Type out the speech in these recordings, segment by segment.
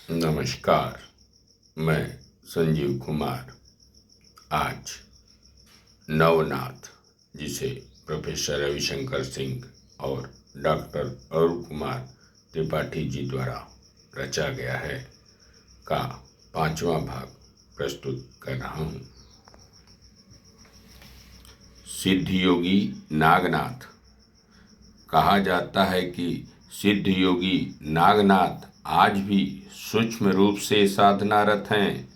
नमस्कार। मैं संजीव कुमार आज नवनाथ, जिसे प्रोफेसर रविशंकर सिंह और डॉक्टर अरुण कुमार त्रिपाठी जी द्वारा रचा गया है का 5वां भाग प्रस्तुत कर रहा हूँ। सिद्ध योगी नागनाथ। कहा जाता है कि सिद्ध योगी नागनाथ आज भी सूक्ष्म रूप से साधनारत हैं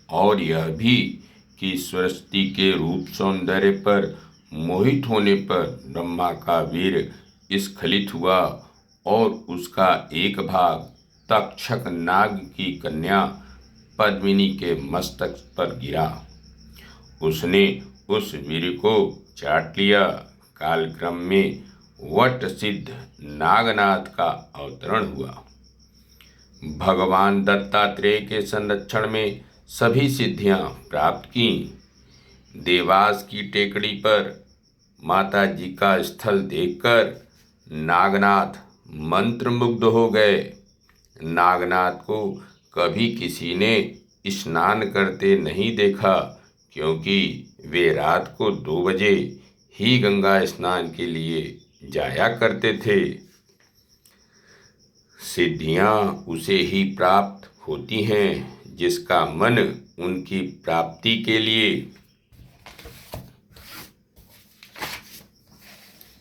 और यह भी कि सरस्वती के रूप सौंदर्य पर मोहित होने पर ब्रह्मा का वीर स्खलित हुआ और उसका एक भाग तक्षक नाग की कन्या पद्मिनी के मस्तक पर गिरा। उसने उस वीर को चाट लिया। कालक्रम में वट सिद्ध नागनाथ का अवतरण हुआ। भगवान दत्तात्रेय के संरक्षण में सभी सिद्धियां प्राप्त की। देवास की टेकड़ी पर माता जी का स्थल देखकर नागनाथ मंत्रमुग्ध हो गए। नागनाथ को कभी किसी ने स्नान करते नहीं देखा, क्योंकि वे रात को 2 बजे ही गंगा स्नान के लिए जाया करते थे। सिद्धियां उसे ही प्राप्त होती हैं जिसका मन उनकी प्राप्ति के लिए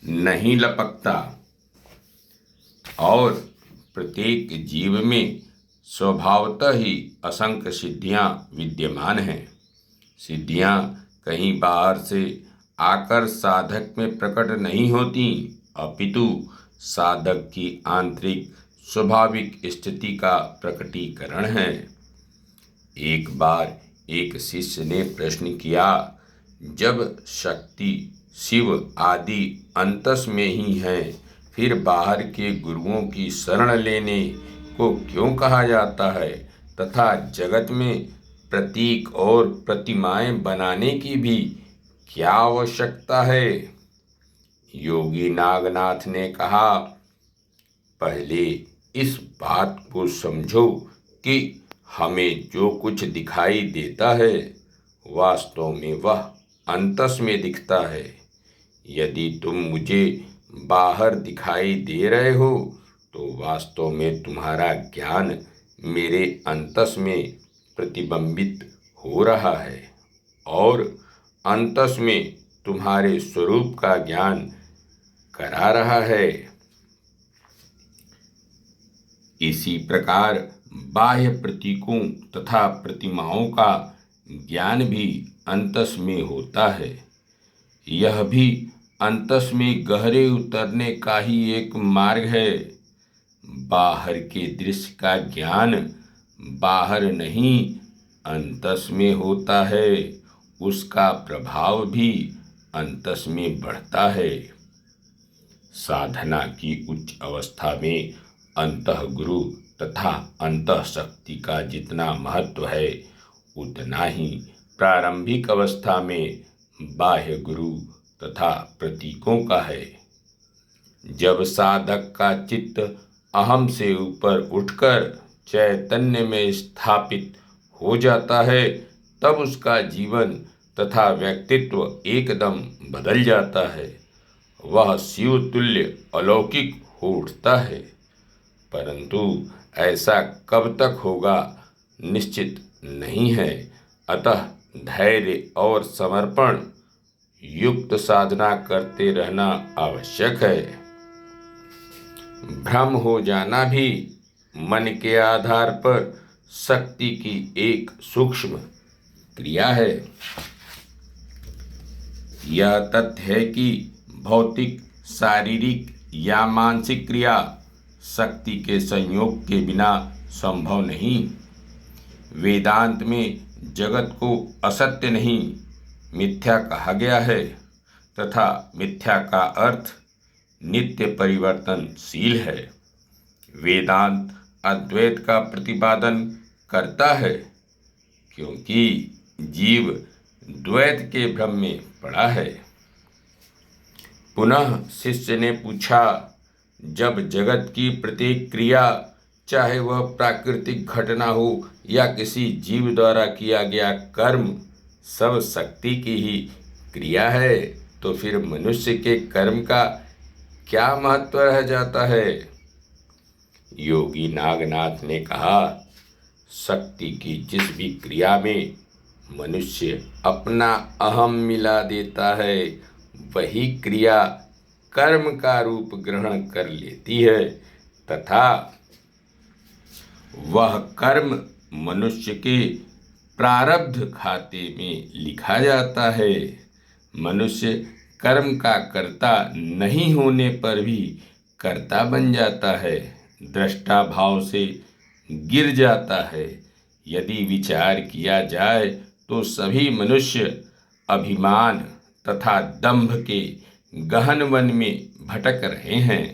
नहीं लपकता। और प्रत्येक जीव में स्वभावतः ही असंख्य सिद्धियां विद्यमान हैं। सिद्धियां कहीं बाहर से आकर साधक में प्रकट नहीं होती, अपितु साधक की आंतरिक स्वाभाविक स्थिति का प्रकटीकरण है। एक बार एक शिष्य ने प्रश्न किया, जब शक्ति शिव आदि अंतस में ही है, फिर बाहर के गुरुओं की शरण लेने को क्यों कहा जाता है तथा जगत में प्रतीक और प्रतिमाएं बनाने की भी क्या आवश्यकता है? योगी नागनाथ ने कहा, पहले इस बात को समझो कि हमें जो कुछ दिखाई देता है वास्तव में वह अंतस में दिखता है। यदि तुम मुझे बाहर दिखाई दे रहे हो तो वास्तव में तुम्हारा ज्ञान मेरे अंतस में प्रतिबिंबित हो रहा है और अंतस में तुम्हारे स्वरूप का ज्ञान करा रहा है। इसी प्रकार बाह्य प्रतीकों तथा प्रतिमाओं का ज्ञान भी अंतस में होता है। यह भी अंतस में गहरे उतरने का ही एक मार्ग है। बाहर के दृश्य का ज्ञान बाहर नहीं अंतस में होता है, उसका प्रभाव भी अंतस में बढ़ता है। साधना की उच्च अवस्था में अंतःगुरु तथा अंतःशक्ति का जितना महत्व है, उतना ही प्रारंभिक अवस्था में बाह्य गुरु तथा प्रतीकों का है। जब साधक का चित्त अहम से ऊपर उठकर चैतन्य में स्थापित हो जाता है, तब उसका जीवन तथा व्यक्तित्व एकदम बदल जाता है। वह शिव तुल्य अलौकिक हो उठता है। परंतु ऐसा कब तक होगा निश्चित नहीं है। अतः धैर्य और समर्पण युक्त साधना करते रहना आवश्यक है। भ्रम हो जाना भी मन के आधार पर शक्ति की एक सूक्ष्म क्रिया है। यह तथ्य है कि भौतिक, शारीरिक या मानसिक क्रिया शक्ति के संयोग के बिना संभव नहीं। वेदांत में जगत को असत्य नहीं मिथ्या कहा गया है तथा मिथ्या का अर्थ नित्य परिवर्तनशील है। वेदांत अद्वैत का प्रतिपादन करता है, क्योंकि जीव द्वैत के भ्रम में पड़ा है। पुनः शिष्य ने पूछा, जब जगत की प्रत्येक क्रिया चाहे वह प्राकृतिक घटना हो या किसी जीव द्वारा किया गया कर्म, सब शक्ति की ही क्रिया है। तो फिर मनुष्य के कर्म का क्या महत्व रह जाता है? योगी नागनाथ ने कहा, शक्ति की जिस भी क्रिया में मनुष्य अपना अहम मिला देता है, वही क्रिया कर्म का रूप ग्रहण कर लेती है तथा वह कर्म मनुष्य के प्रारब्ध खाते में लिखा जाता है। मनुष्य कर्म का कर्ता नहीं होने पर भी कर्ता बन जाता है, दृष्टा भाव से गिर जाता है। यदि विचार किया जाए तो सभी मनुष्य अभिमान तथा दंभ के गहन वन में भटक रहे हैं,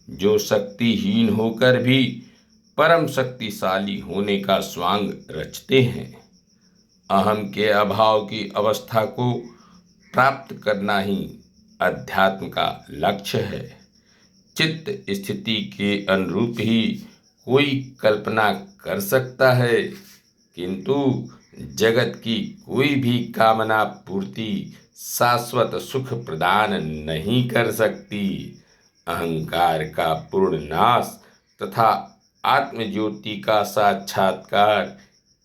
जो शक्तिहीन होकर भी परम शक्तिशाली होने का स्वांग रचते हैं। अहम के अभाव की अवस्था को प्राप्त करना ही अध्यात्म का लक्ष्य है। चित्त स्थिति के अनुरूप ही कोई कल्पना कर सकता है, किंतु जगत की कोई भी कामना पूर्ति शाश्वत सुख प्रदान नहीं कर सकती। अहंकार का पूर्ण नाश तथा आत्मज्योति का साक्षात्कार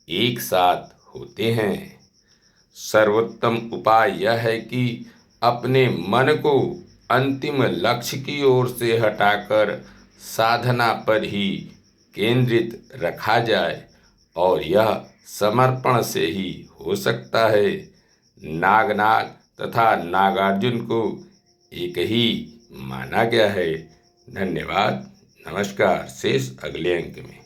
एक साथ होते हैं। सर्वोत्तम उपाय यह है कि अपने मन को अंतिम लक्ष्य की ओर से हटाकर साधना पर ही केंद्रित रखा जाए, और यह समर्पण से ही हो सकता है। नागनाथ तथा नागार्जुन को एक ही माना गया है। धन्यवाद। नमस्कार। शेष अगले अंक में।